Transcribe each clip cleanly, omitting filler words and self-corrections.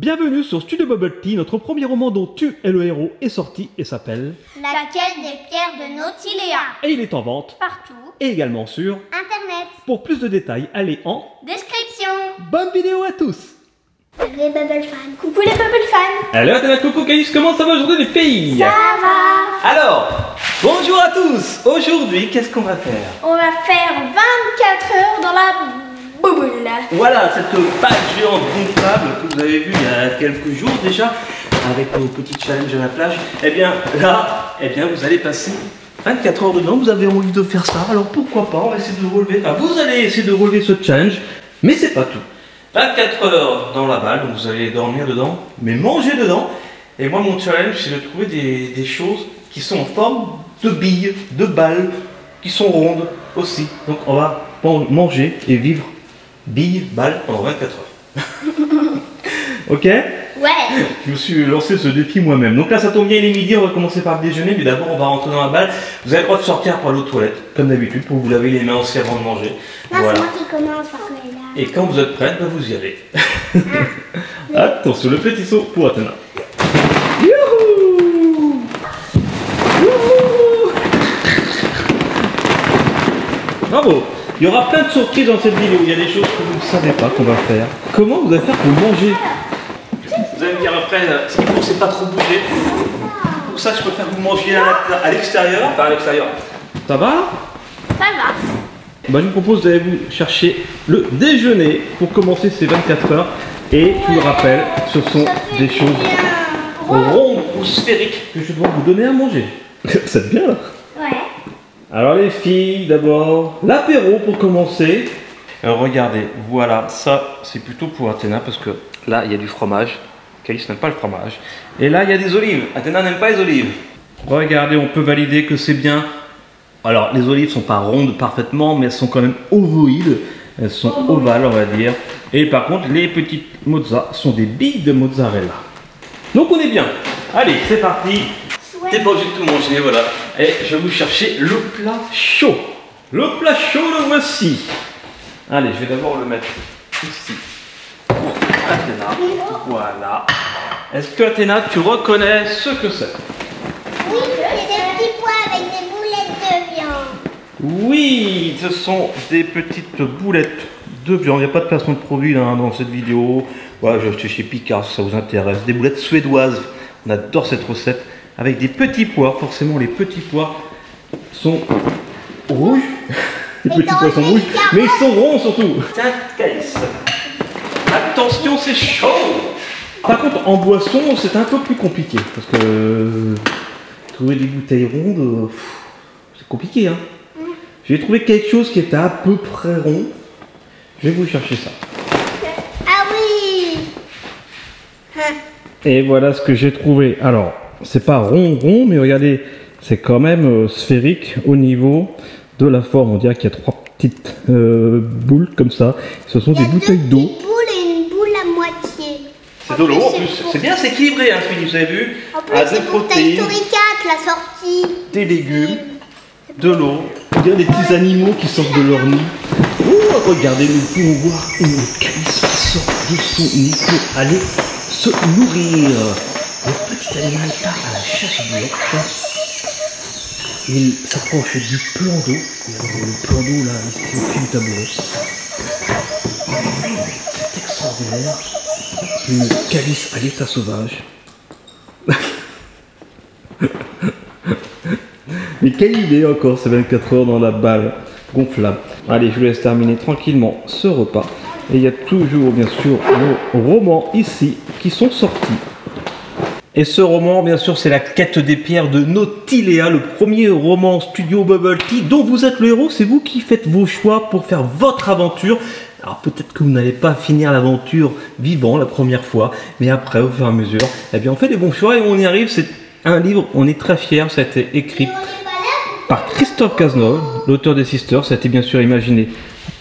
Bienvenue sur Studio Bubble Tea, notre premier roman dont tu es le héros est sorti et s'appelle La quête des pierres de Nautiléa. Et il est en vente Partout. Et également sur Internet. Pour plus de détails, allez en Description. bonne vidéo à tous. Les Bubble Fans. Coucou les Bubble Fans. Alors, la coucou Caïs, comment ça va aujourd'hui les filles? Ça va. Alors, bonjour à tous. Aujourd'hui, qu'est-ce qu'on va faire? On va faire 24 heures dans la boule. Voilà, cette page géante gonflable que vous avez vue il y a quelques jours déjà, avec nos petits challenges à la plage. Eh bien, là, vous allez passer 24 heures dedans. Vous avez envie de faire ça, alors pourquoi pas? On va essayer de relever. Enfin, vous allez essayer de relever ce challenge, mais c'est pas tout. 24 heures dans la balle, donc vous allez dormir dedans, mais manger dedans. Et moi, mon challenge, c'est de trouver des choses qui sont en forme de billes, de balles, qui sont rondes aussi. Donc, on va manger et vivre billes, balles pendant 24 heures. Ok? Ouais. Je me suis lancé ce défi moi-même. Donc là, ça tombe bien, il est midi, on va commencer par le déjeuner, mais d'abord, on va rentrer dans la balle. Vous avez le droit de sortir par l'eau toilette, comme d'habitude, pour vous laver les mains aussi avant de manger. Non, Voilà. c'est moi qui commence par là. Et quand vous êtes prête, vous y allez. Attention, le petit saut pour Athéna. Youhou! Youhou! Bravo! Il y aura plein de surprises dans cette vidéo. Il y a des choses que vous ne savez pas qu'on va faire. Comment vous allez faire pour manger? Vous allez me dire après, ce qu'il faut, c'est pas trop bouger. Pour ça, je préfère que vous mangiez à l'extérieur. Enfin, à l'extérieur. Ça va? Ça va. Bah, je vous propose d'aller vous chercher le déjeuner pour commencer ces 24 heures. Et je vous le rappelle, ce sont des choses rondes ou sphériques que je dois vous donner à manger. C'est bien là. Ouais. Alors les filles, d'abord, l'apéro pour commencer. Regardez, voilà, ça c'est plutôt pour Athéna parce que là il y a du fromage. Caïs n'aime pas le fromage. Et là il y a des olives. Athéna n'aime pas les olives. Regardez, on peut valider que c'est bien. Alors les olives sont pas rondes parfaitement, mais elles sont quand même ovoïdes. Elles sont ovales, on va dire. Et par contre, les petites mozza sont des billes de mozzarella. Donc on est bien. Allez, c'est parti. T'es pas obligé de tout manger, voilà. Et je vais vous chercher le plat chaud. Le plat chaud, le voici. Allez, je vais d'abord le mettre ici. Pour Athéna. Voilà. Est-ce que Athéna, tu reconnais ce que c'est? Oui, c'est des petits pois avec des boulettes de viande. Oui, ce sont des petites boulettes de viande. Il n'y a pas de placement de produit là, dans cette vidéo. Voilà, j'ai acheté chez Picard si ça vous intéresse. Des boulettes suédoises. On adore cette recette. Avec des petits pois. Forcément, les petits pois sont rouges. Les petits pois sont rouges, mais ils sont ronds surtout. Tiens, Caïs. Attention, c'est chaud. Par contre, en boisson, c'est un peu plus compliqué. Parce que trouver des bouteilles rondes, c'est compliqué. Hein. J'ai trouvé quelque chose qui était à peu près rond. Je vais vous chercher ça. Ah oui. Et voilà ce que j'ai trouvé. Alors, c'est pas rond, mais regardez, c'est quand même sphérique au niveau de la forme. On dirait qu'il y a trois petites boules comme ça. Ce sont des bouteilles d'eau. Une boule et une boule à moitié. C'est de l'eau en plus. C'est bien, c'est équilibré, hein, ce midi, vous avez vu. En plus, c'est pour Toy Story 4, la sortie. Des légumes, de l'eau. On dirait des petits animaux qui sortent de leur nid. Oh, regardez, nous pouvons voir une Caïs qui sort de son nid pour aller se nourrir. Le petit animal part à la chasse du lait. Il s'approche du plan d'eau. Le plan d'eau là, ici au pied du tabouret. C'est extraordinaire. Une Caïs à l'état sauvage. Mais quelle idée encore, ces 24 heures dans la balle gonflable. Allez, je vous laisse terminer tranquillement ce repas. Et il y a toujours, bien sûr, nos romans ici qui sont sortis. Et ce roman, bien sûr, c'est La quête des pierres de Nautiléa, le premier roman studio Bubble Tea dont vous êtes le héros. C'est vous qui faites vos choix pour faire votre aventure. Alors peut-être que vous n'allez pas finir l'aventure vivant la première fois, mais après, au fur et à mesure, eh bien, on fait les bons choix et on y arrive. C'est un livre, on est très fiers, ça a été écrit par Christophe Cazeneuve, l'auteur des Sisters. Ça a été bien sûr imaginé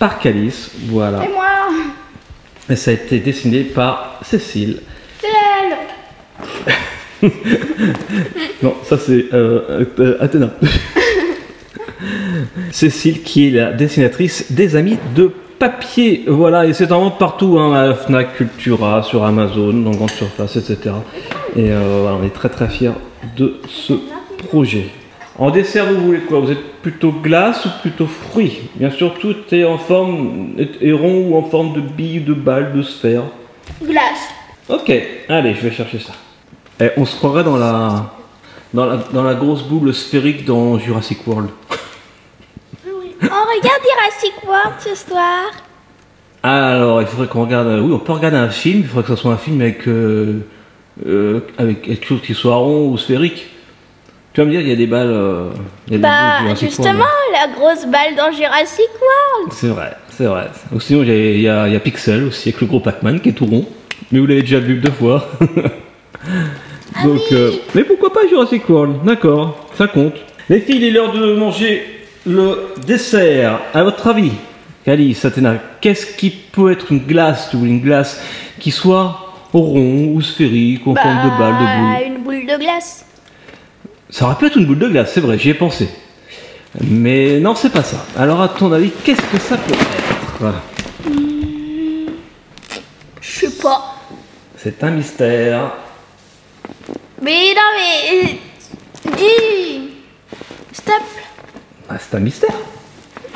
par Caïs, voilà. Et moi. Et ça a été dessiné par Cécile. C'est elle. Non, ça c'est Athéna. Cécile qui est la dessinatrice des Amis de papier, voilà, et c'est en vente partout, hein, à la Fnac, Cultura, sur Amazon, dans grande surface, etc. Et voilà, on est très très fiers de ce projet. En dessert, vous voulez quoi? Vous êtes plutôt glace ou plutôt fruits? Bien sûr, tout est en forme, est rond ou en forme de bille, de balle, de sphère. Glace. Ok, allez, je vais chercher ça. Et on se croirait dans la grosse boule sphérique dans Jurassic World. On regarde Jurassic World ce soir. Alors, il faudrait qu'on regarde... oui, on peut regarder un film, il faudrait que ce soit un film avec quelque chose qui soit rond ou sphérique. Tu vas me dire, il y a des balles... il y a des balles Jurassic justement, World. la grosse balle dans Jurassic World. C'est vrai, c'est vrai. Ou sinon, il y a Pixel aussi, avec le gros Pac-Man qui est tout rond. Mais vous l'avez déjà vu 2 fois. Donc, oui. mais pourquoi pas Jurassic World? D'accord, ça compte. Les filles, il est l'heure de manger le dessert. À votre avis, Calice, Athéna, qu'est-ce qui peut être une glace, une glace qui soit rond ou sphérique, ou en forme de balle, de boule? Une boule de glace. Ça aurait pu être une boule de glace, c'est vrai, j'y ai pensé. Mais non, c'est pas ça. Alors, à ton avis, qu'est-ce que ça peut être? Voilà. Je sais pas. C'est un mystère. Mais non, mais... dis. Stop. Ah, c'est un mystère.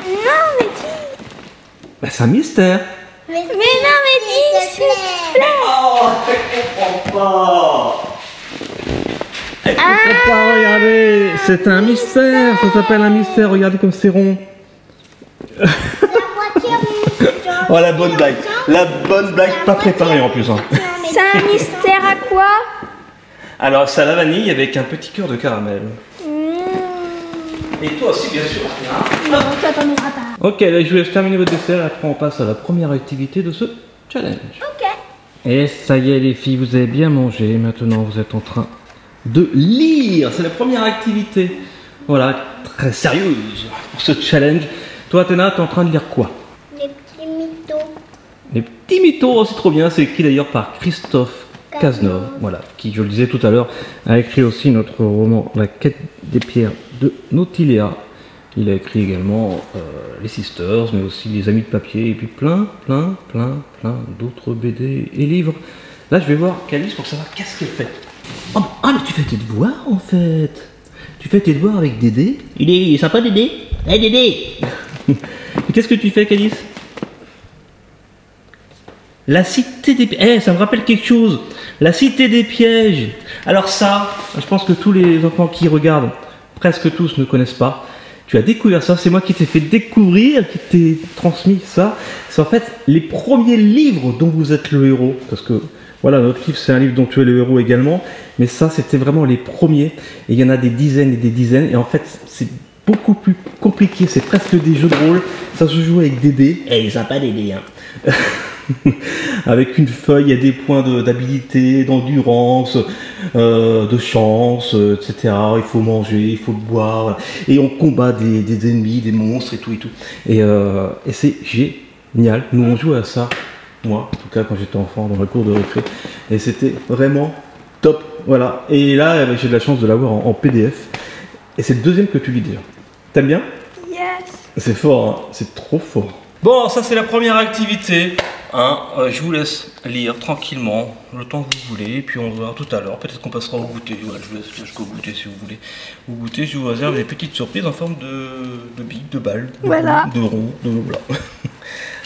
Non, mais dis. Bah, c'est un mystère. Mais non, mais dis, s'il te plaît. Oh, je comprends pas. Elle comprend pas, regardez. C'est un mystère. Ça s'appelle un mystère. Regardez comme c'est rond. Oh, la bonne blague. La bonne blague pas préparée en plus. Hein. C'est un mystère à quoi? Alors, c'est à la vanille avec un petit cœur de caramel. Et toi aussi, bien sûr. Non, toi, t'en auras pas. Ok, là, je vous laisse terminer votre dessert. Après, on passe à la première activité de ce challenge. Ok. Et ça y est, les filles, vous avez bien mangé. Maintenant, vous êtes en train de lire. C'est la première activité. Voilà, très sérieuse pour ce challenge. Toi, Athéna, t'es en train de lire quoi? Les petits mythos. Les petits mythos, oh, c'est trop bien. C'est écrit d'ailleurs par Christophe Cazenove, voilà, qui, je le disais tout à l'heure, a écrit aussi notre roman La quête des pierres de Nautiléa. Il a écrit également Les Sisters, mais aussi Les Amis de papier, et puis plein d'autres BD et livres. Là, je vais voir Calice pour savoir qu'est-ce qu'elle fait. Oh, ah, mais tu fais tes devoirs, en fait. Tu fais tes devoirs avec Dédé. Il est sympa, Dédé. Hey, Dédé. Qu'est-ce que tu fais, Calice? La cité des pièges. Eh, ça me rappelle quelque chose. La cité des pièges. Alors ça, je pense que tous les enfants qui regardent, presque tous, ne connaissent pas. Tu as découvert ça, c'est moi qui t'ai fait découvrir, qui t'ai transmis ça. C'est en fait les premiers livres dont vous êtes le héros. Parce que, voilà, notre livre, c'est un livre dont tu es le héros également. Mais ça, c'était vraiment les premiers. Et il y en a des dizaines et des dizaines. Et en fait, c'est beaucoup plus compliqué. C'est presque des jeux de rôle. Ça se joue avec Dédé. Eh, il est sympa, Dédé, hein. Avec une feuille, il y a des points d'habilité, d'endurance, de chance, etc. Il faut manger, il faut boire, et on combat des ennemis, des monstres et tout et tout. Et c'est génial. Nous on jouait à ça, moi en tout cas quand j'étais enfant dans la cour de récré, et c'était vraiment top. Voilà. Et là j'ai de la chance de l'avoir en PDF. Et c'est le deuxième que tu lis déjà. T'aimes bien? Yes. C'est fort, hein, c'est trop fort. Bon, ça c'est la première activité. Hein, je vous laisse lire tranquillement, le temps que vous voulez, et puis on se verra tout à l'heure. Peut-être qu'on passera au goûter. Voilà, je vous laisse jusqu'au goûter si vous voulez. Au goûter, je vous réserve des petites surprises en forme de billes, de balles, de Voilà. boule, de rond, de voilà.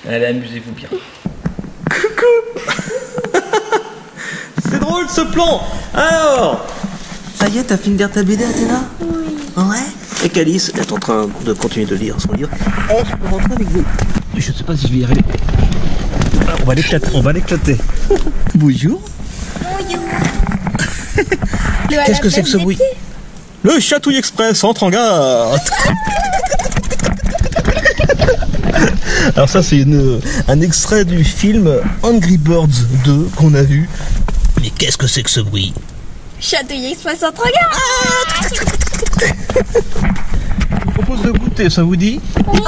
Allez, amusez-vous bien. Coucou. C'est drôle ce plan. Alors, ça y est, t'as fini de lire ta BD, Athéna? Oui. Ouais. Et Calice est en train de continuer de lire son livre. Et je peux rentrer avec vous. Je ne sais pas si je vais y arriver. Alors, on va l'éclater. Bonjour. Bonjour. Qu'est-ce que c'est que ce bruit? Le Chatouille Express entre en gare. Alors ça c'est un extrait du film Angry Birds 2 qu'on a vu. Mais qu'est-ce que c'est que ce bruit? Chatouille Express entre en gare. Je vous propose de goûter, ça vous dit? Oui.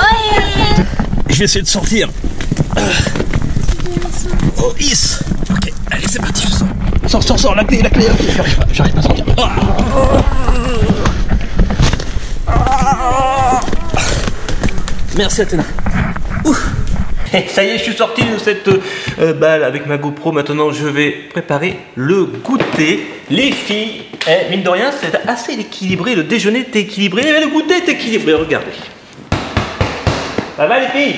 Je vais essayer de sortir. Oh, is. Ok, allez, c'est parti, je sors. Sors, la clé. J'arrive pas à sortir. Merci, Athéna. Ça y est, je suis sorti de cette balle avec ma GoPro. Maintenant, je vais préparer le goûter. Les filles, mine de rien, c'est assez équilibré. Le déjeuner est équilibré, mais le goûter est équilibré. Regardez. Ça va, les filles?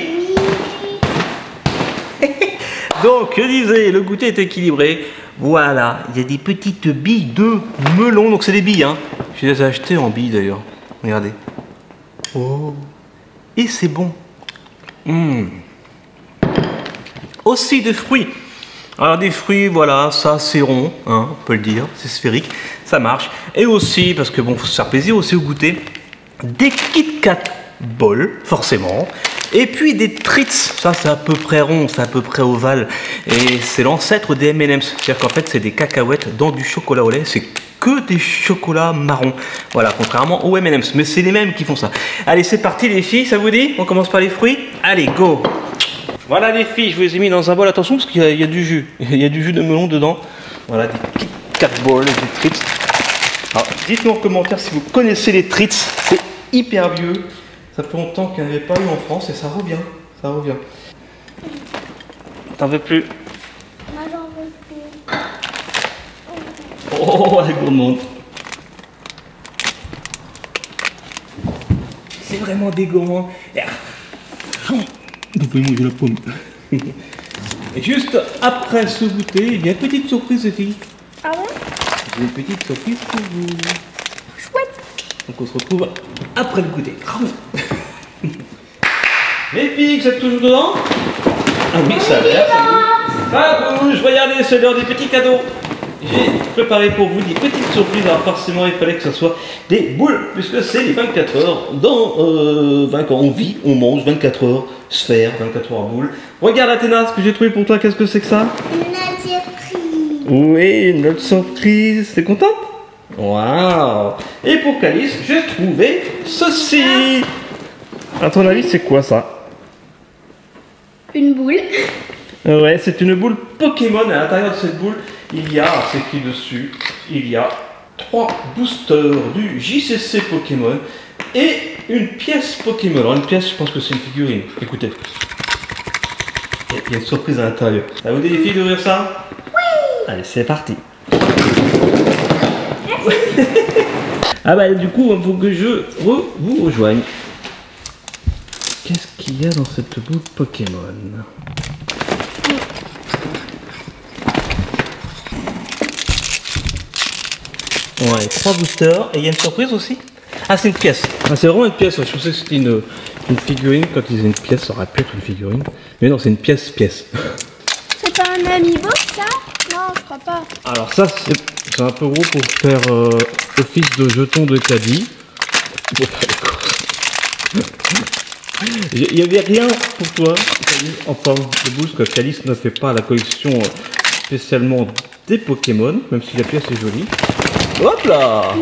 Donc, je disais, le goûter est équilibré. Voilà, il y a des petites billes de melon. Donc, c'est des billes, hein. Je les ai achetées en billes, d'ailleurs. Regardez. Oh. Et c'est bon. Aussi des fruits. Alors des fruits, voilà, ça c'est rond, hein, on peut le dire, c'est sphérique, ça marche. Et aussi, parce que bon, faut se faire plaisir aussi au goûter, des Kit Kat Ball, forcément. Et puis des Treats, ça c'est à peu près rond, c'est à peu près ovale. Et c'est l'ancêtre des M&M's, c'est-à-dire qu'en fait c'est des cacahuètes dans du chocolat au lait, c'est que des chocolats marrons. Voilà, contrairement aux M&M's, mais c'est les mêmes qui font ça. Allez, c'est parti les filles, ça vous dit? On commence par les fruits? Allez, go! Voilà les filles, je vous les ai mis dans un bol, attention parce qu'il y a du jus. Il y a du jus de melon dedans. Voilà, des Kit Kat Balls, des Treats. Alors, dites-nous en commentaire si vous connaissez les Treats, c'est hyper vieux. Ça fait longtemps qu'il n'y en avait pas eu en France et ça revient, ça revient. T'en veux plus? Moi, j'en veux plus. Oh, elle est gourmande. C'est vraiment des gourmands. Vous pouvez manger la pomme. Et juste après ce goûter, il y a une petite surprise, les filles. Ah ouais? J'ai une petite surprise pour vous. Chouette. Donc on se retrouve après le goûter. Les filles, vous êtes toujours dedans? Ah oui, ça a l'air. Ah bouge, regardez, c'est l'heure des petits cadeaux. J'ai préparé pour vous des petites surprises. Alors forcément, il fallait que ce soit des boules, puisque c'est les 24 heures. Quand on vit, on mange 24 heures sphère, 24 heures boule. Regarde Athéna, ce que j'ai trouvé pour toi, qu'est-ce que c'est que ça? Une surprise. Oui, une autre surprise. T'es contente? Waouh! Et pour Calice, j'ai trouvé ceci. À ton avis, c'est quoi ça? Une boule. Ouais, c'est une boule Pokémon. À l'intérieur de cette boule, il y a, c'est écrit dessus, il y a 3 boosters du JCC Pokémon et une pièce Pokémon. Alors une pièce, je pense que c'est une figurine. Écoutez. Il y a une surprise à l'intérieur. Ça vous dit les filles d'ouvrir ça? Oui! Allez, c'est parti. Ah bah du coup, il faut que je vous rejoigne. Qu'est-ce qu'il y a dans cette boule Pokémon? Ouais, 3 boosters. Et il y a une surprise aussi? Ah, c'est une pièce. Ah, c'est vraiment une pièce. Je pensais que c'était une figurine. Quand ils disaient une pièce, ça aurait pu être une figurine. Mais non, c'est une pièce. C'est pas un amiibo ça? Non, je crois pas. Alors ça, c'est un peu gros pour faire office de jeton de caddie. Il n'y avait rien pour toi en forme de boule, parce que Calice ne fait pas la collection spécialement des Pokémon, même si la pièce est jolie. Hop là!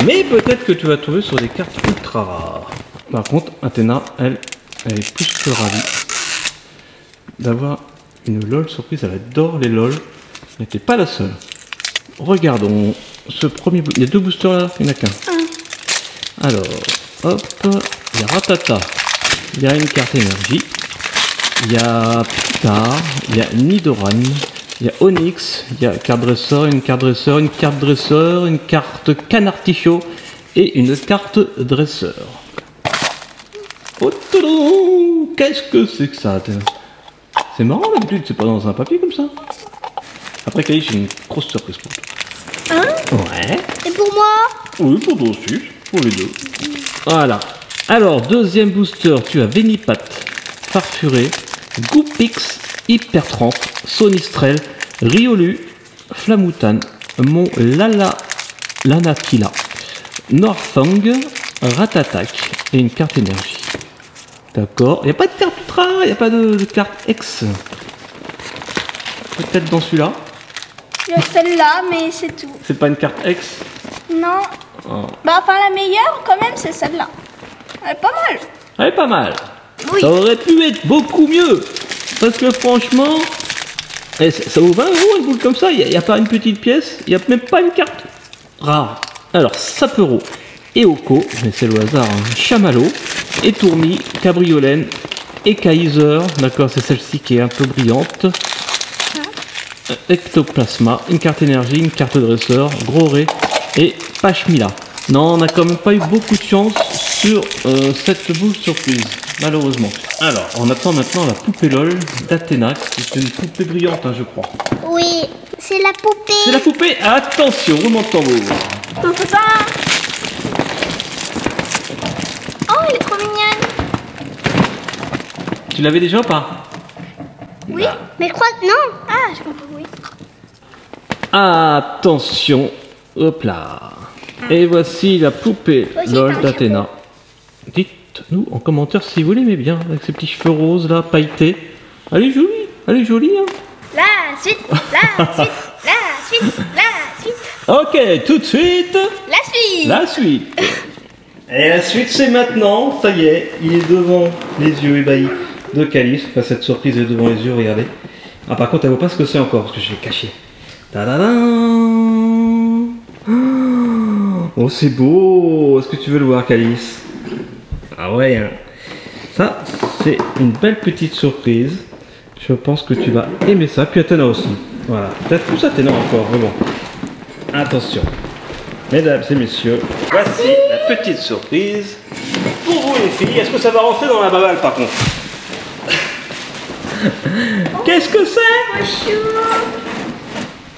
Mais peut-être que tu vas trouver sur des cartes ultra rares. Par contre, Athéna, elle est plus que ravie d'avoir une LOL surprise. Elle adore les LOL. Elle n'était pas la seule. Regardons ce premier. Il y a 2 boosters là, il n'y en a qu'un. Alors, hop, il y a Ratata. Il y a une carte énergie. Il y a Pitar. Il y a Nidoran. Il y a Onyx, il y a carte dresseur, une carte dresseur, une carte dresseur, une carte canartichaud et une carte dresseur. Oh, qu'est-ce que c'est que ça? C'est marrant d'habitude, c'est pas dans un papier comme ça. Après Kali, j'ai une grosse surprise pour toi. Hein? Ouais. Et pour moi? Oui, pour toi aussi, pour les deux. Voilà. Alors, deuxième booster, tu as Venipat, Farfuré, Goupix, Hypertramp, Sonistrel, Riolu, Flamoutan, Mon Lanakila, Norfang, Ratatak et une carte énergie. D'accord. Il n'y a pas de carte ultra, il n'y a pas de carte X. Peut-être dans celui-là. Il y a celle-là, mais c'est tout. C'est pas une carte X? Non. Oh. Bah enfin la meilleure quand même c'est celle-là. Elle est pas mal. Elle est pas mal. Oui. Ça aurait pu être beaucoup mieux. Parce que franchement, ça vaut 20 € une boule comme ça. Il n'y a pas une petite pièce. Il n'y a même pas une carte rare. Alors, Sapero, Eoko, mais c'est le hasard, hein, Chamallow, Etourmi, Cabriolène, et Kaiser, d'accord, c'est celle-ci qui est un peu brillante. Ectoplasma, une carte énergie, une carte dresseur, gros ré et Pashmila. Non, on n'a quand même pas eu beaucoup de chance sur cette boule surprise, malheureusement. Alors, on attend maintenant la poupée LOL d'Athéna, c'est une poupée brillante, hein, je crois. Oui, c'est la poupée. C'est la poupée. Attention, roulement de tambour. Oh, elle est trop mignonne. Tu l'avais déjà ou pas? Oui, mais je crois que non. Ah, je comprends, oui. Attention, hop là. Et voici la poupée LOL d'Athéna. Dites-nous en commentaire si vous l'aimez bien, avec ses petits cheveux roses là, pailletés. Elle est jolie, hein. La suite, la suite, la suite, la suite. Ok, tout de suite. La suite. La suite. Et la suite, c'est maintenant. Ça y est, il est devant les yeux ébahis de Calice. Enfin, cette surprise est devant les yeux, regardez. Ah, par contre, elle voit pas ce que c'est encore, parce que je l'ai caché. Tadadam. Oh, c'est beau. Est-ce que tu veux le voir, Calice? Ah ouais, hein. Ça, c'est une belle petite surprise. Je pense que tu vas aimer ça. Puis Athéna aussi. Voilà. Peut-être plus Athéna encore, mais bon. Attention. Mesdames et messieurs, voici la petite surprise pour vous les filles. Est-ce que ça va rentrer dans la baballe par contre? Qu'est-ce que c'est? Bonjour.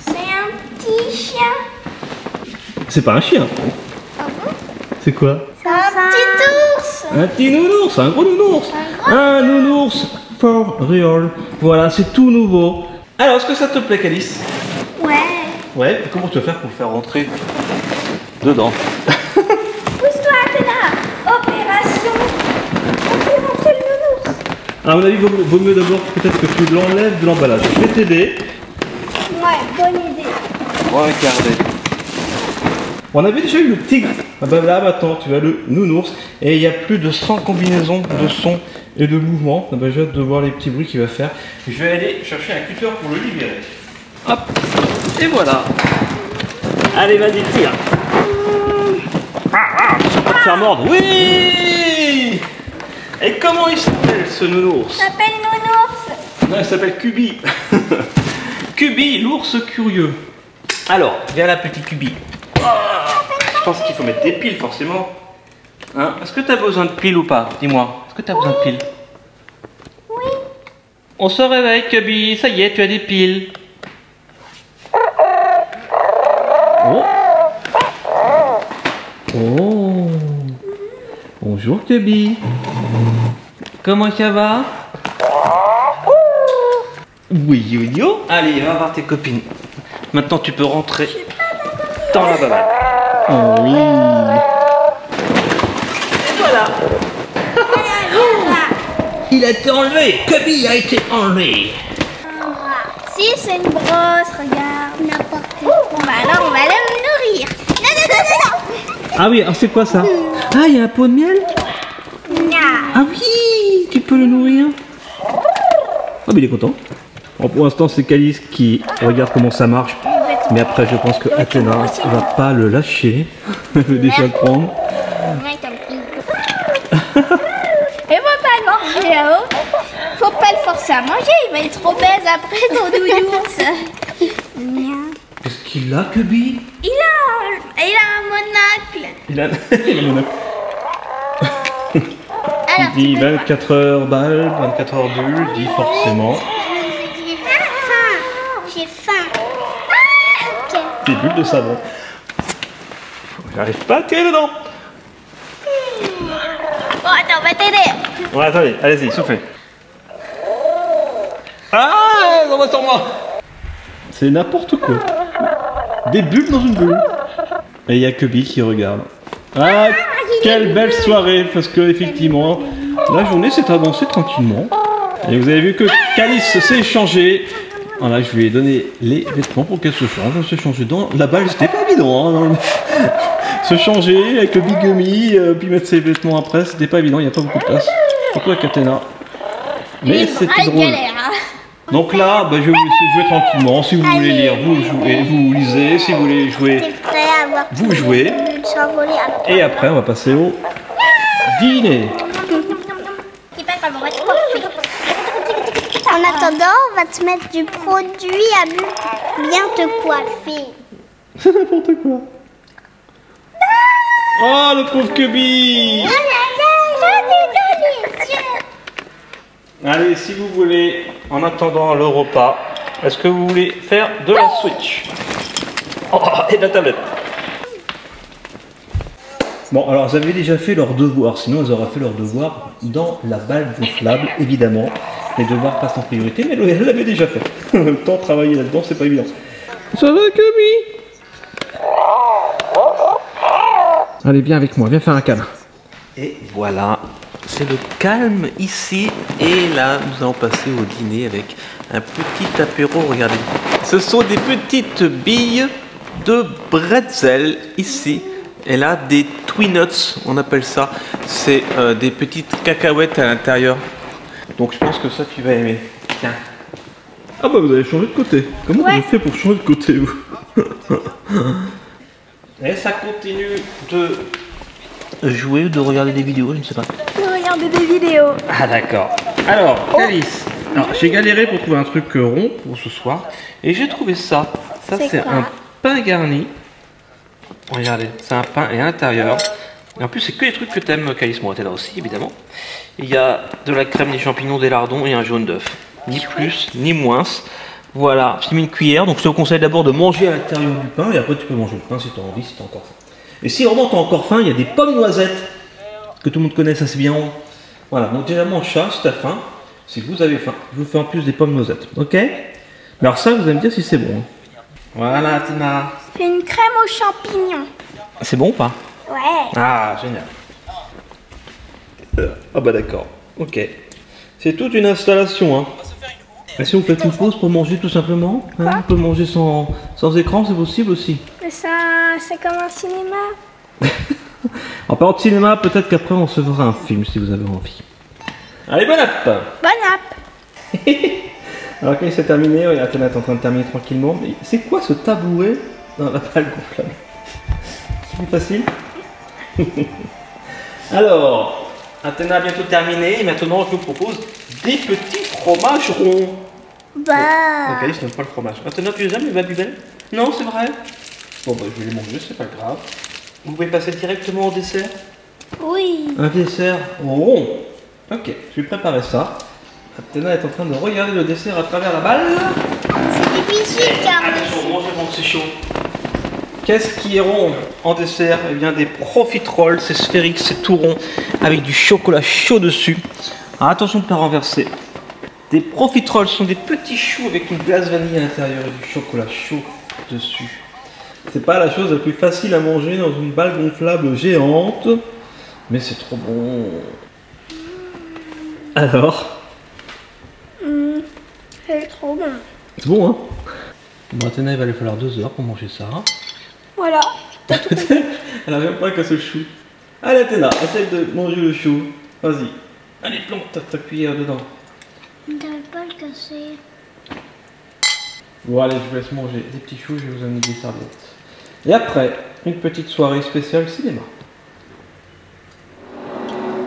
C'est un petit chien. C'est pas un chien. Ah bon? C'est quoi? C'est un petit ours. Un petit nounours, un gros nounours. Un nounours for real. Voilà, c'est tout nouveau. Alors, est-ce que ça te plaît, Calice? Ouais. Ouais, comment tu vas faire pour le faire rentrer dedans? Pousse-toi, Athéna. Opération. On fait rentrer le nounours. À mon avis, vaut mieux d'abord peut-être que tu l'enlèves de l'emballage. Je vais t'aider. Ouais, bonne idée. Regardez. On avait déjà eu le tigre. Ah bah là maintenant tu as le nounours. Et il y a plus de 100 combinaisons de sons et de mouvements. Ah bah, j'ai hâte de voir les petits bruits qu'il va faire. Je vais aller chercher un cutter pour le libérer. Hop. Et voilà. Allez, vas-y, tire. C'est pas de faire mordre. Oui. Et comment il s'appelle ce nounours? Ça s'appelle nounours. Non, il s'appelle Cubi. Cubi, l'ours curieux. Alors, viens là, petit Cubi. Je pense qu'il faut mettre des piles, forcément. Hein? Est-ce que tu as besoin de piles ou pas? Dis-moi. Est-ce que tu as besoin de piles? Oui. On se réveille, Cubi. Ça y est, tu as des piles. Oh. Oh. Bonjour, Cubi. Comment ça va? Oui, yo-yo. Allez, va voir tes copines. Maintenant, tu peux rentrer dans la baballe. Oh oui. Et voilà. Il a été enlevé. Cubi a été enlevé. Si, c'est une brosse, regarde. N'importe quoi. Bon, bah alors, on va le nourrir. Non, non, non, non, non. Ah oui, alors c'est quoi ça? Ah, il y a un pot de miel? Non. Ah oui, tu peux le nourrir. Ah, mais il est content. Bon, pour l'instant, c'est Calice qui regarde comment ça marche. Mais après, je pense que Athéna va pas le lâcher. Elle veut déjà le prendre. Et faut pas le manger, hein. Faut pas le forcer à manger, il va être trop baise après ton nounours. Qu'est-ce qu'il a, Cubi? Il a un monocle. Il a le monocle. Alors, Il dit 24 heures balle, 24 heures bulle, dit forcément. J'ai faim. Ok. Des bulles de savon. J'arrive pas à tirer dedans. Bon, attends, on va t'aider. Ouais, attendez, allez-y, soufflez. Ah, on va sur moi. C'est n'importe quoi. Des bulles dans une bulle. Et il y a Cubi qui regarde. Ah, quelle belle soirée, parce que effectivement, la journée s'est avancée tranquillement. Et vous avez vu que Calice s'est échangé. Voilà, je lui ai donné les vêtements pour qu'elle se change. Elle s'est changée dans la balle, c'était pas évident. Hein, se changer avec le bigummi, puis mettre ses vêtements après, c'était pas évident, il n'y a pas beaucoup de place. Surtout avec Athéna. Mais c'était drôle. Galère, hein. Donc là, bah, je vais vous laisser jouer tranquillement. Si vous voulez lire, vous jouez, vous lisez. Si vous voulez jouer, vous jouez. Et après, on va passer au dîner. C'est pas grave, on va te coiffer. attendant, on va te mettre du produit à bien te coiffer. C'est n'importe quoi. Oh, le pauvre Cubby. Allez, si vous voulez, en attendant le repas, est-ce que vous voulez faire de la Switch? Oh, et de la tablette. Bon, alors, ils avaient déjà fait leurs devoirs, sinon ils auraient fait leurs devoirs dans la balle gonflable, évidemment. Les devoirs passent en priorité, mais elle l'avait déjà fait. En même temps, travailler là-dedans, c'est pas évident. Ça va, Cubby? Allez, viens avec moi, viens faire un câlin. Et voilà, c'est le calme ici. Et là, nous allons passer au dîner avec un petit apéro. Regardez, ce sont des petites billes de bretzel ici. Et là, des Twinuts, on appelle ça. C'est des petites cacahuètes à l'intérieur. Donc je pense que ça, tu vas aimer. Tiens. Ah bah vous avez changé de côté. Comment vous avez fait pour changer de côté, vous? Et ça continue de jouer ou de regarder des vidéos, je ne sais pas. De regarder des vidéos. Ah d'accord. Alors, Calice. Alors, j'ai galéré pour trouver un truc rond pour ce soir. Et j'ai trouvé ça. Ça, c'est un pain garni. Regardez, c'est un pain et à l'intérieur. Et en plus, c'est que les trucs que t'aimes, Calice. Moi, t'es là aussi, évidemment. Il y a de la crème, des champignons, des lardons et un jaune d'œuf. Ni plus, ni moins. Voilà, j'ai mis une cuillère. Donc, je te conseille d'abord de manger à l'intérieur du pain. Et après, tu peux manger le pain si tu as envie, si tu as encore faim. Et si vraiment tu as encore faim, il y a des pommes noisettes. Que tout le monde connaît, ça c'est bien. Voilà, donc déjà mange ça si tu as faim. Si vous avez faim, je vous fais en plus des pommes noisettes. Ok? Mais alors, ça, vous allez me dire si c'est bon. Voilà, Tina. C'est une crème aux champignons. C'est bon ou pas? Ouais. Ah, génial. Ah bah d'accord. Ok. C'est toute une installation, hein. Et si on fait une pause pour manger tout simplement, hein, on peut manger sans écran, c'est possible aussi. Mais ça, c'est comme un cinéma. En parlant de cinéma, peut-être qu'après on se fera un film si vous avez envie. Allez, bon app. Bon app. Alors quand c'est terminé, Athéna est en train de terminer tranquillement. Mais c'est quoi ce tabouret dans la balle gonflable? C'est plus facile. Alors, Athéna a bientôt terminé et maintenant je vous propose des petits fromages ronds. Bah. Ok, je n'aime pas le fromage. Athéna, tu les aimes les Babybel? Non, c'est vrai. Bon bah je vais les manger, c'est pas grave. Vous pouvez passer directement au dessert? Oui. Un dessert rond. Ok, je vais préparer ça. Athéna est en train de regarder le dessert à travers la balle. C'est difficile car. Attention, mangez avant que c'est chaud. Qu'est-ce qui est rond en dessert? Eh bien des profiteroles, c'est sphérique, c'est tout rond, avec du chocolat chaud dessus. Alors attention de ne pas renverser. Des profiteroles sont des petits choux avec une glace vanille à l'intérieur et du chocolat chaud dessus. C'est pas la chose la plus facile à manger dans une balle gonflable géante, mais c'est trop bon. Alors? C'est trop bon. C'est bon, hein? Bon, Athéna, il va lui falloir 2 heures pour manger ça. Voilà. Elle n'arrive pas qu'à ce chou. Allez, Athéna, essaye de manger le chou. Vas-y. Allez, plante ta cuillère dedans. Je ne devrais pas le casser. Bon, allez, je vous laisse manger des petits choux, je vais vous amener des serviettes. Et après, une petite soirée spéciale cinéma.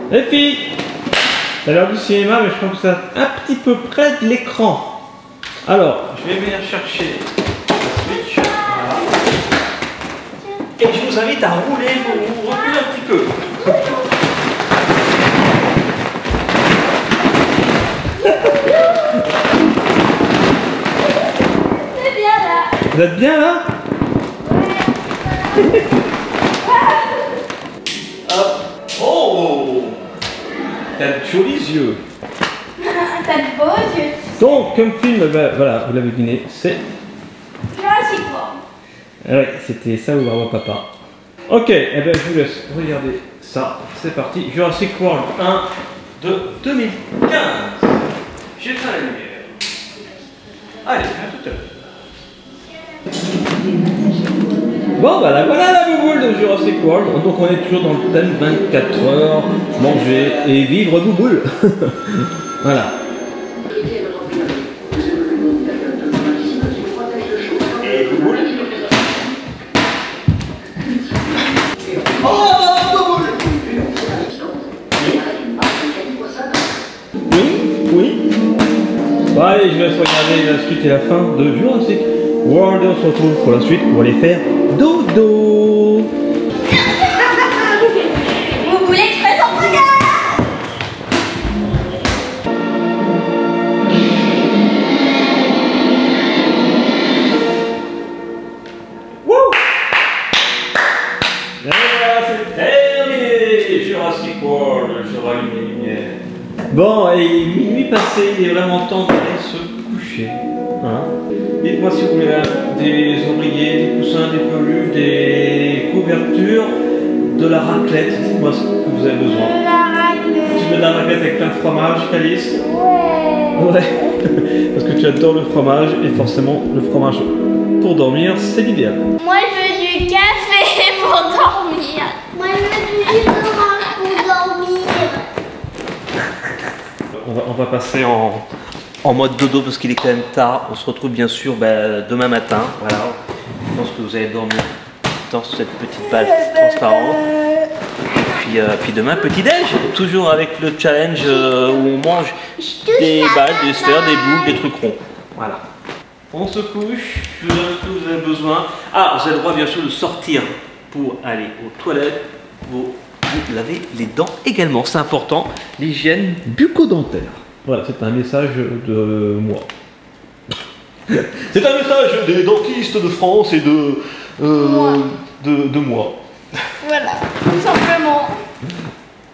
Les filles, c'est l'heure du cinéma, mais je pense que c'est un petit peu près de l'écran. Alors, je vais venir chercher la Switch. Voilà. Et je vous invite à rouler, vous reculez un petit peu. C'est bien là. Vous êtes bien là? Hop. Oh, t'as de jolis yeux. T'as de beaux yeux. Donc, comme film, ben, voilà, vous l'avez deviné, c'est... Jurassic World. Ouais, c'était ça ou Bravo Papa. Ok, eh ben, je vous laisse regarder ça. C'est parti. Jurassic World 1 de 2015. J'éteins la lumière. Allez, à tout à l'heure. Bon, voilà la bouboule de Jurassic World. Donc, on est toujours dans le thème 24 heures, manger et vivre bouboule. Voilà. Oui. Bon, allez, je vais regarder la suite et la fin de Jurassic World. Et on se retrouve pour la suite pour aller faire dodo. Vous voulez que je fasse un regard? Et voilà, c'est terminé. Jurassic World, je rallume les lumières. Bon, et minuit passé, il est vraiment temps d'aller se coucher. Hein? Dites-moi si vous voulez des oreillers, des coussins, des peluches, des couvertures, de la raclette. Dites-moi ce que vous avez besoin. De la raclette. Tu veux de la raclette avec plein de fromage, Calice? Ouais. Ouais. Parce que tu adores le fromage et forcément le fromage pour dormir, c'est l'idéal. Moi, je veux du café pour dormir. Moi, je veux du jus d'orange pour dormir. On va passer en mode dodo parce qu'il est quand même tard. On se retrouve bien sûr demain matin. Voilà. Je pense que vous allez dormir dans cette petite balle transparente. Et puis demain, petit déj. Toujours avec le challenge où on mange des balles, des sphères, des boules, des trucs ronds. Voilà. On se couche. Je vous donne ce que vous avez besoin. Ah, vous avez le droit bien sûr de sortir pour aller aux toilettes. Vous laver les dents également, c'est important, l'hygiène bucco-dentaire. Voilà, c'est un message de moi. C'est un message des dentistes de France et de moi. Voilà, tout simplement.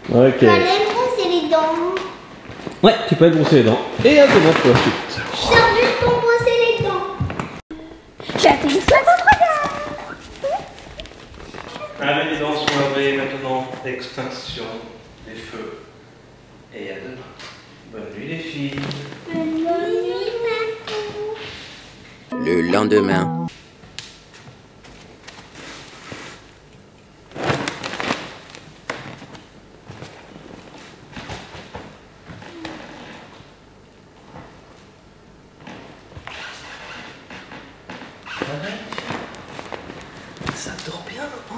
Ok. Fallait me brosser les dents. Ouais, tu peux aller brosser les dents. Et à demain pour la suite. Je sors juste pour brosser les dents. J'attends ça votre regard. Allez, les dents sont lavées maintenant. Extinction des feux. Et à demain. Bonne nuit les filles. Bonne nuit, maman. Le lendemain. Ça dort bien. Oh,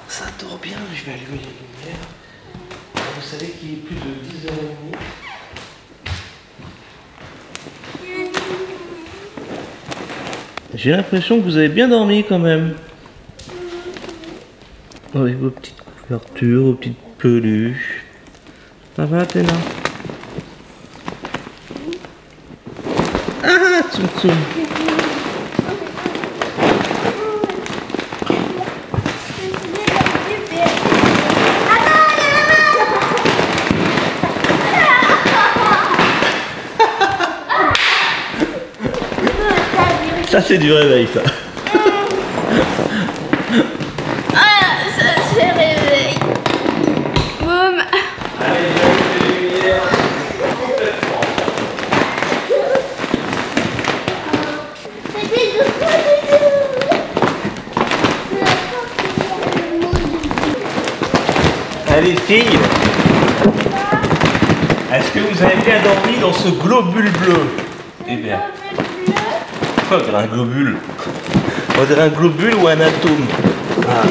ça dort bien. Je vais allumer les lumières. Vous savez qu'il est plus de 10h30. J'ai l'impression que vous avez bien dormi quand même. Avec vos petites couvertures, vos petites peluches. Ça va, Athéna? Ah, Tsum Tsum. Ça c'est du réveil ça. Ah, ça c'est réveil. Boum. Allez, je vais les lumières complètement. Allez filles, est-ce que vous avez bien dormi dans ce globule bleu? Eh bien, quoi, on dirait un globule? On dirait un globule ou un atome? Ah.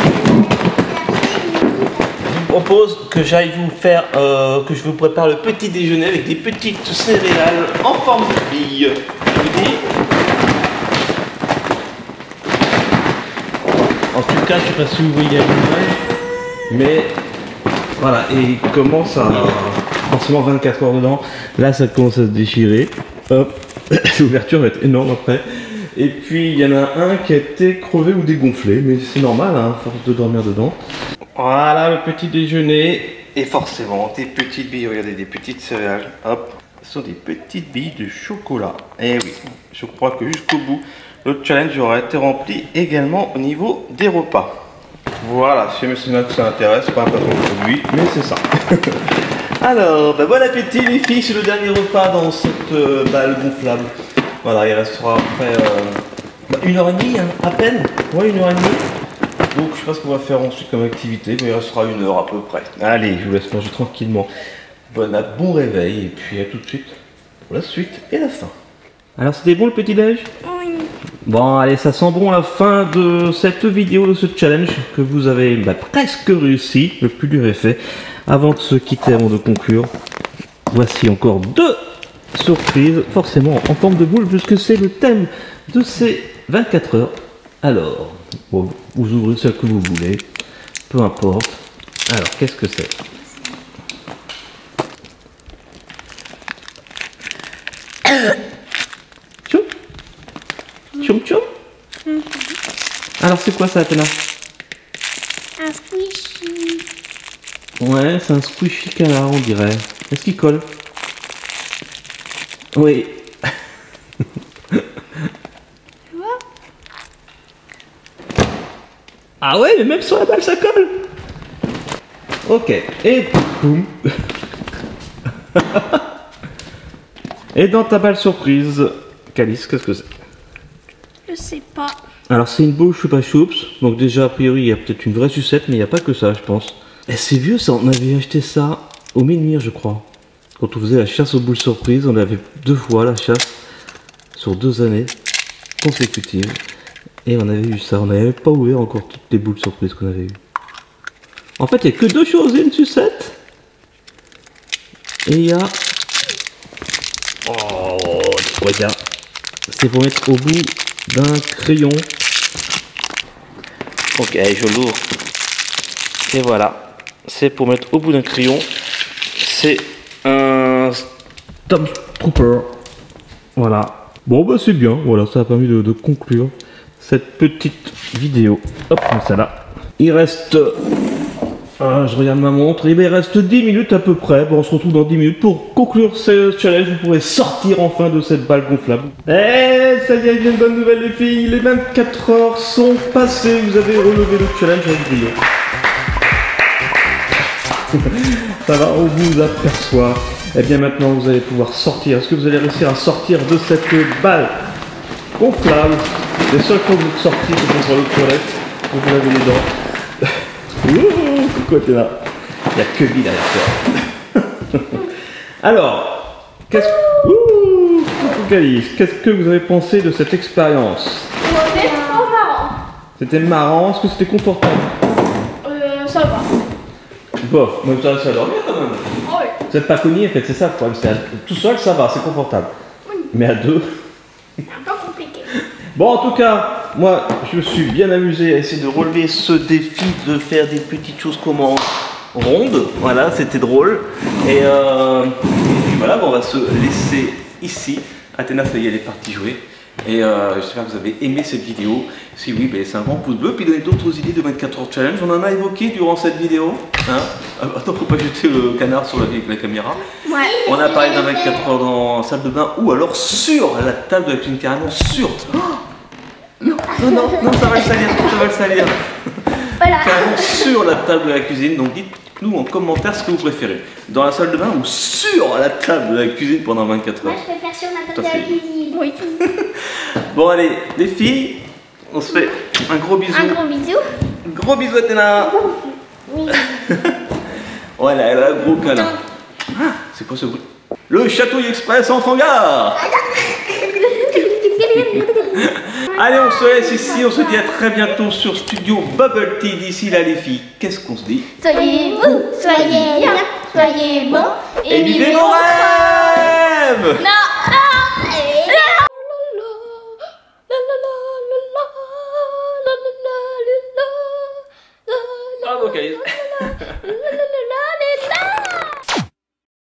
Je vous propose que j'aille vous faire, que je vous prépare le petit déjeuner avec des petites céréales en forme de bille. Je vous dis. En tout cas, je sais pas si vous voyez l'image, mais voilà, et il commence à forcément 24 heures dedans. Là, ça commence à se déchirer. Hop, l'ouverture va être énorme après. Et puis il y en a un qui a été crevé ou dégonflé, mais c'est normal, hein, à force de dormir dedans. Voilà le petit déjeuner. Et forcément, des petites billes, regardez, des petites céréales. Hop, ce sont des petites billes de chocolat. Et oui, je crois que jusqu'au bout, le challenge aura été rempli également au niveau des repas. Voilà, si monsieur que ça intéresse, pas un patron de produit, mais c'est ça. Alors, bon appétit les filles, c'est le dernier repas dans cette balle gonflable. Voilà, il restera après 1h30 hein, à peine. Ouais, 1h30. Donc je sais pas ce qu'on va faire ensuite comme activité, mais il restera 1 heure à peu près. Allez, je vous laisse manger tranquillement. Bon réveil et puis à tout de suite pour la suite et la fin. Alors c'était bon le petit déj? Oui. Bon allez, ça sent bon la fin de cette vidéo, de ce challenge que vous avez presque réussi. Le plus dur est fait. Avant de se quitter, avant de conclure, voici encore 2 surprise, forcément en forme de boule, puisque c'est le thème de ces 24 heures. Alors, bon, vous ouvrez celle que vous voulez, peu importe. Alors, qu'est-ce que c'est? Tchoum tchoum tchoum. Alors, c'est quoi ça, Athéna? Un squishy. Ouais, c'est un squishy canard, on dirait. Est-ce qu'il colle? Oui. Tu vois? Ah ouais, mais même sur la balle, ça colle. Ok, et boum. Et dans ta balle surprise, Calice, qu'est-ce que c'est? Je sais pas. Alors c'est une boule Choupa Choups, donc déjà a priori il y a peut-être une vraie sucette, mais il n'y a pas que ça je pense. Et c'est vieux ça, on avait acheté ça au Ménir je crois. Quand on faisait la chasse aux boules surprises, on avait 2 fois la chasse sur 2 années consécutives. Et on avait eu ça, on n'avait pas ouvert encore toutes les boules surprises qu'on avait eues. En fait il n'y a que 2 choses, une sucette. Et il y a... Oh, regarde. C'est pour mettre au bout d'un crayon. Ok, je l'ouvre. Et voilà. C'est pour mettre au bout d'un crayon. C'est un Stormtrooper. Voilà. Bon bah c'est bien. Voilà, ça a permis de conclure cette petite vidéo. Hop, comme ça là. Il reste... je regarde ma montre. Il reste 10 minutes à peu près. Bon, on se retrouve dans 10 minutes pour conclure ce challenge. Vous pourrez sortir enfin de cette balle gonflable. Et ça y est, il y a une bonne nouvelle les filles. Les 24 heures sont passées. Vous avez relevé le challenge avec brio. Ça va, on vous aperçoit. Et bien maintenant, vous allez pouvoir sortir. Est-ce que vous allez réussir à sortir de cette balle gonflable? Les seules fois que vous sortez, c'est pour les toilettes. Vous lavez les dents. Ouh, coucou, t'es là. Il n'y a que lui derrière toi. Alors, qu'est-ce que vous avez pensé de cette expérience? C'était trop marrant. C'était marrant, est-ce que c'était confortable? Ça va. Bof, même ça a dormi quand même. Oui. Vous n'êtes pas cogné en fait, c'est ça le problème. Tout seul ça va, c'est confortable. Oui. Mais à 2. C'est un peu compliqué. Bon, en tout cas, moi, je me suis bien amusé à essayer de relever ce défi de faire des petites choses comment rondes. Voilà, c'était drôle. Et puis voilà, bon, on va se laisser ici. Athéna, ça y est, elle est partie jouer. Et j'espère que vous avez aimé cette vidéo. Si oui, laissez un grand pouce bleu. Puis donnez d'autres idées de 24 heures challenge. On en a évoqué durant cette vidéo. Hein, attends, faut pas jeter le canard sur la caméra. Ouais. On a parlé d'un 24 heures dans la salle de bain ou alors sur la table de la cuisine, carrément sur. Oh non, ça va le salir, ça va le salir. Voilà. Carrément sur la table de la cuisine. Donc dites-nous en commentaire ce que vous préférez. Dans la salle de bain ou sur la table de la cuisine pendant 24 heures. Moi, je préfère sur la Toi, table de la c'est- cuisine. Oui. Bon allez, les filles, on se fait un gros bisou. Un gros bisou. Gros bisou Athéna. Oui. Voilà, elle a un gros câlin. Ah, c'est quoi ce bruit? Le Château Express entre en gare. Allez, on se laisse ici, on se dit à très bientôt sur Studio Bubble Tea. D'ici là les filles, qu'est-ce qu'on se dit? Soyez vous, soyez bien, soyez bons Et vivez vos rêves. Non.